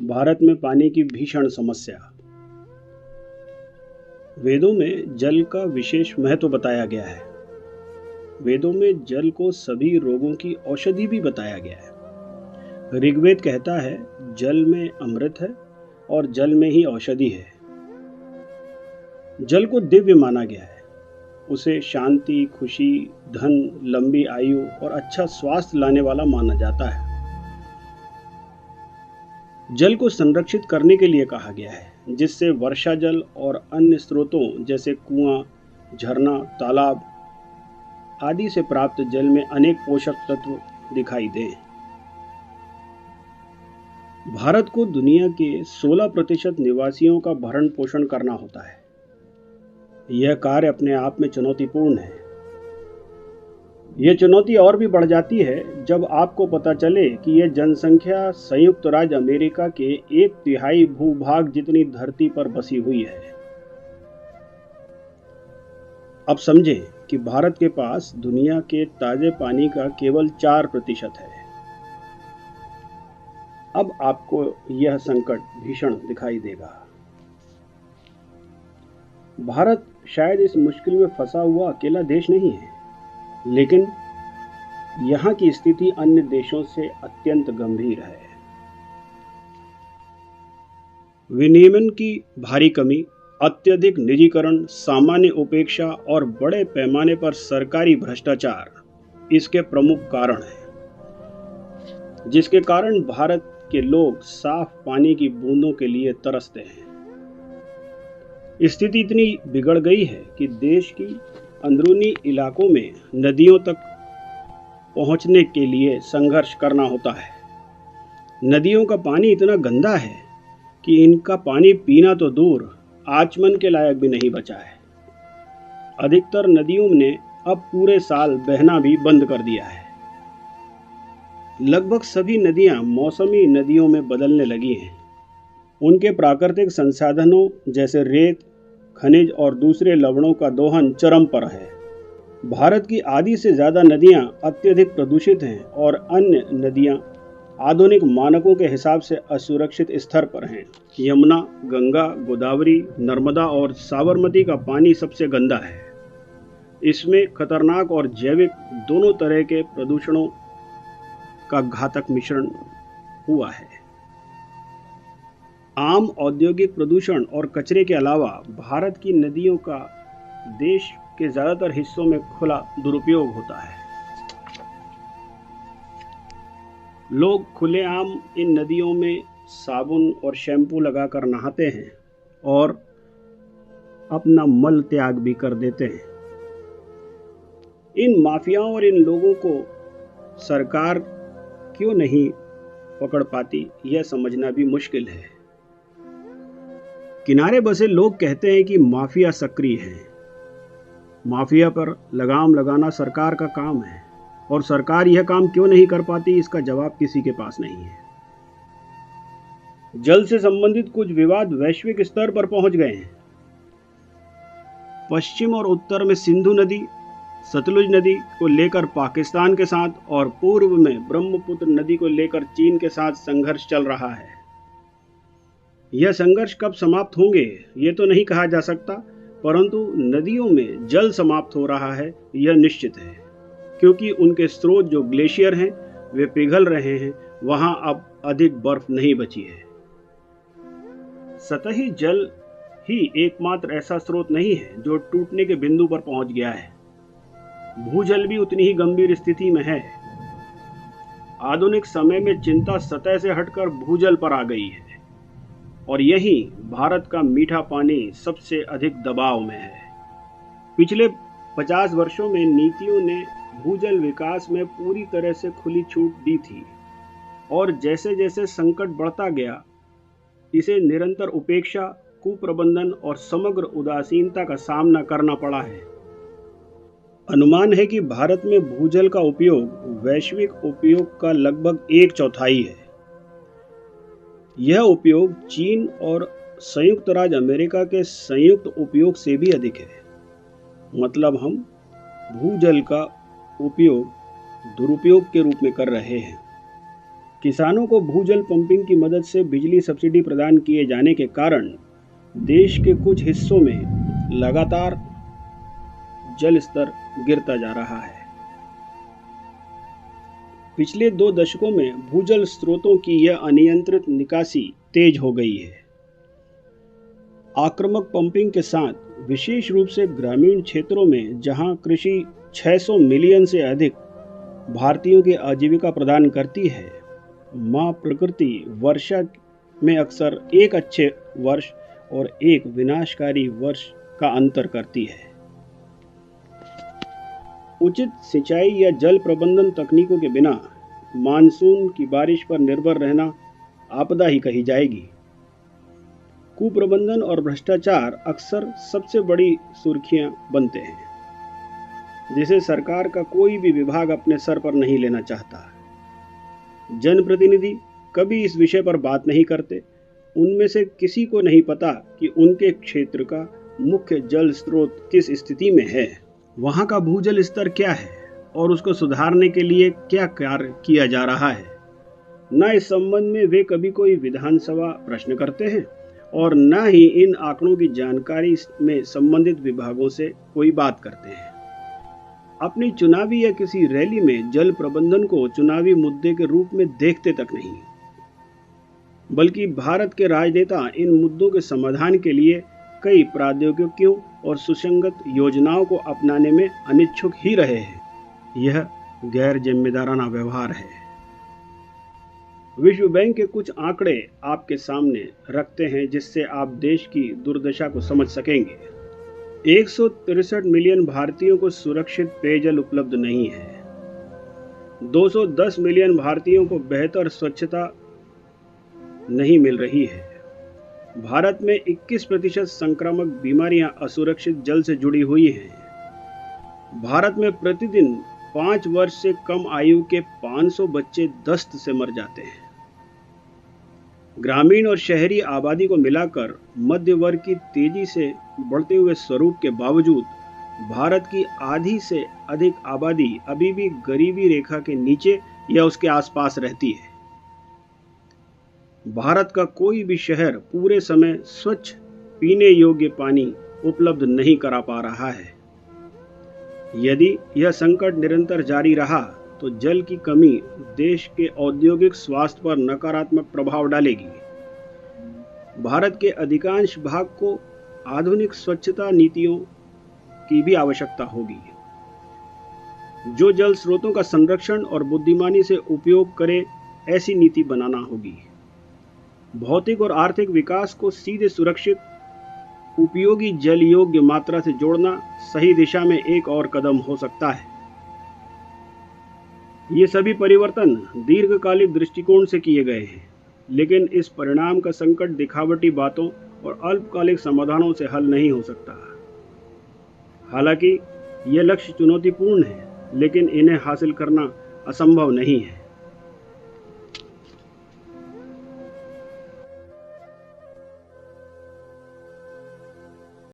भारत में पानी की भीषण समस्या। वेदों में जल का विशेष महत्व बताया गया है। वेदों में जल को सभी रोगों की औषधि भी बताया गया है। ऋग्वेद कहता है जल में अमृत है और जल में ही औषधि है। जल को दिव्य माना गया है। उसे शांति, खुशी, धन, लंबी आयु और अच्छा स्वास्थ्य लाने वाला माना जाता है। जल को संरक्षित करने के लिए कहा गया है, जिससे वर्षा जल और अन्य स्रोतों जैसे कुआं, झरना, तालाब आदि से प्राप्त जल में अनेक पोषक तत्व दिखाई दें। भारत को दुनिया के 16% निवासियों का भरण पोषण करना होता है। यह कार्य अपने आप में चुनौतीपूर्ण है। यह चुनौती और भी बढ़ जाती है जब आपको पता चले कि यह जनसंख्या संयुक्त राज्य अमेरिका के 1/3 भूभाग जितनी धरती पर बसी हुई है। अब समझें कि भारत के पास दुनिया के ताजे पानी का केवल 4% है। अब आपको यह संकट भीषण दिखाई देगा। भारत शायद इस मुश्किल में फंसा हुआ अकेला देश नहीं है, लेकिन यहाँ की स्थिति अन्य देशों से अत्यंत गंभीर है। विनियमन की भारी कमी, अत्यधिक निजीकरण, सामान्य उपेक्षा और बड़े पैमाने पर सरकारी भ्रष्टाचार इसके प्रमुख कारण हैं, जिसके कारण भारत के लोग साफ पानी की बूंदों के लिए तरसते हैं। स्थिति इतनी बिगड़ गई है कि देश की अंदरूनी इलाकों में नदियों तक पहुंचने के लिए संघर्ष करना होता है। नदियों का पानी इतना गंदा है कि इनका पानी पीना तो दूर, आचमन के लायक भी नहीं बचा है। अधिकतर नदियों ने अब पूरे साल बहना भी बंद कर दिया है। लगभग सभी नदियां मौसमी नदियों में बदलने लगी हैं। उनके प्राकृतिक संसाधनों जैसे रेत, खनिज और दूसरे लवणों का दोहन चरम पर है। भारत की आधी से ज़्यादा नदियां अत्यधिक प्रदूषित हैं और अन्य नदियां आधुनिक मानकों के हिसाब से असुरक्षित स्तर पर हैं। यमुना, गंगा, गोदावरी, नर्मदा और साबरमती का पानी सबसे गंदा है। इसमें खतरनाक और जैविक दोनों तरह के प्रदूषणों का घातक मिश्रण हुआ है। आम औद्योगिक प्रदूषण और कचरे के अलावा भारत की नदियों का देश के ज़्यादातर हिस्सों में खुला दुरुपयोग होता है। लोग खुलेआम इन नदियों में साबुन और शैम्पू लगाकर नहाते हैं और अपना मल त्याग भी कर देते हैं। इन माफियाओं और इन लोगों को सरकार क्यों नहीं पकड़ पाती, यह समझना भी मुश्किल है। किनारे बसे लोग कहते हैं कि माफिया सक्रिय है। माफिया पर लगाम लगाना सरकार का काम है, और सरकार यह काम क्यों नहीं कर पाती, इसका जवाब किसी के पास नहीं है। जल से संबंधित कुछ विवाद वैश्विक स्तर पर पहुंच गए हैं। पश्चिम और उत्तर में सिंधु नदी, सतलुज नदी को लेकर पाकिस्तान के साथ और पूर्व में ब्रह्मपुत्र नदी को लेकर चीन के साथ संघर्ष चल रहा है। यह संघर्ष कब समाप्त होंगे ये तो नहीं कहा जा सकता, परंतु नदियों में जल समाप्त हो रहा है यह निश्चित है, क्योंकि उनके स्रोत जो ग्लेशियर हैं वे पिघल रहे हैं। वहां अब अधिक बर्फ नहीं बची है। सतही जल ही एकमात्र ऐसा स्रोत नहीं है जो टूटने के बिंदु पर पहुंच गया है। भूजल भी उतनी ही गंभीर स्थिति में है। आधुनिक समय में चिंता सतह से हटकर भूजल पर आ गई है, और यही भारत का मीठा पानी सबसे अधिक दबाव में है। पिछले 50 वर्षों में नीतियों ने भूजल विकास में पूरी तरह से खुली छूट दी थी, और जैसे जैसे संकट बढ़ता गया, इसे निरंतर उपेक्षा, कुप्रबंधन और समग्र उदासीनता का सामना करना पड़ा है। अनुमान है कि भारत में भूजल का उपयोग वैश्विक उपयोग का लगभग 1/4 है। यह उपयोग चीन और संयुक्त राज्य अमेरिका के संयुक्त उपयोग से भी अधिक है। मतलब हम भूजल का उपयोग दुरुपयोग के रूप में कर रहे हैं। किसानों को भूजल पंपिंग की मदद से बिजली सब्सिडी प्रदान किए जाने के कारण देश के कुछ हिस्सों में लगातार जल स्तर गिरता जा रहा है। पिछले 2 दशकों में भूजल स्रोतों की यह अनियंत्रित निकासी तेज हो गई है। आक्रामक पंपिंग के साथ विशेष रूप से ग्रामीण क्षेत्रों में जहां कृषि 600 मिलियन से अधिक भारतीयों की आजीविका प्रदान करती है, मां प्रकृति वर्षा में अक्सर एक अच्छे वर्ष और एक विनाशकारी वर्ष का अंतर करती है। उचित सिंचाई या जल प्रबंधन तकनीकों के बिना मानसून की बारिश पर निर्भर रहना आपदा ही कही जाएगी। कुप्रबंधन और भ्रष्टाचार अक्सर सबसे बड़ी सुर्खियां बनते हैं, जिसे सरकार का कोई भी विभाग अपने सर पर नहीं लेना चाहता। जनप्रतिनिधि कभी इस विषय पर बात नहीं करते। उनमें से किसी को नहीं पता कि उनके क्षेत्र का मुख्य जल स्रोत किस स्थिति में है, वहां का भूजल स्तर क्या है और उसको सुधारने के लिए क्या कार्य किया जा रहा है। न इस संबंध में वे कभी कोई विधानसभा प्रश्न करते हैं और न ही इन आंकड़ों की जानकारी में संबंधित विभागों से कोई बात करते हैं। अपनी चुनावी या किसी रैली में जल प्रबंधन को चुनावी मुद्दे के रूप में देखते तक नहीं, बल्कि भारत के राजनेता इन मुद्दों के समाधान के लिए कई प्रौद्योगिकियों और सुसंगत योजनाओं को अपनाने में अनिच्छुक ही रहे हैं। यह गैर जिम्मेदाराना व्यवहार है। विश्व बैंक के कुछ आंकड़े आपके सामने रखते हैं, जिससे आप देश की दुर्दशा को समझ सकेंगे। 163 मिलियन भारतीयों को सुरक्षित पेयजल उपलब्ध नहीं है। 210 मिलियन भारतीयों को बेहतर स्वच्छता नहीं मिल रही है। भारत में 21% संक्रामक बीमारियां असुरक्षित जल से जुड़ी हुई हैं। भारत में प्रतिदिन 5 वर्ष से कम आयु के 500 बच्चे दस्त से मर जाते हैं। ग्रामीण और शहरी आबादी को मिलाकर मध्य वर्ग की तेजी से बढ़ते हुए स्वरूप के बावजूद भारत की आधी से अधिक आबादी अभी भी गरीबी रेखा के नीचे या उसके आसपास रहती है। भारत का कोई भी शहर पूरे समय स्वच्छ पीने योग्य पानी उपलब्ध नहीं करा पा रहा है। यदि यह संकट निरंतर जारी रहा तो जल की कमी देश के औद्योगिक स्वास्थ्य पर नकारात्मक प्रभाव डालेगी। भारत के अधिकांश भाग को आधुनिक स्वच्छता नीतियों की भी आवश्यकता होगी, जो जल स्रोतों का संरक्षण और बुद्धिमानी से उपयोग करे। ऐसी नीति बनाना होगी। भौतिक और आर्थिक विकास को सीधे सुरक्षित उपयोगी जल योग्य मात्रा से जोड़ना सही दिशा में एक और कदम हो सकता है। ये सभी परिवर्तन दीर्घकालिक दृष्टिकोण से किए गए हैं, लेकिन इस परिणाम का संकट दिखावटी बातों और अल्पकालिक समाधानों से हल नहीं हो सकता। हालांकि ये लक्ष्य चुनौतीपूर्ण है, लेकिन इन्हें हासिल करना असंभव नहीं है।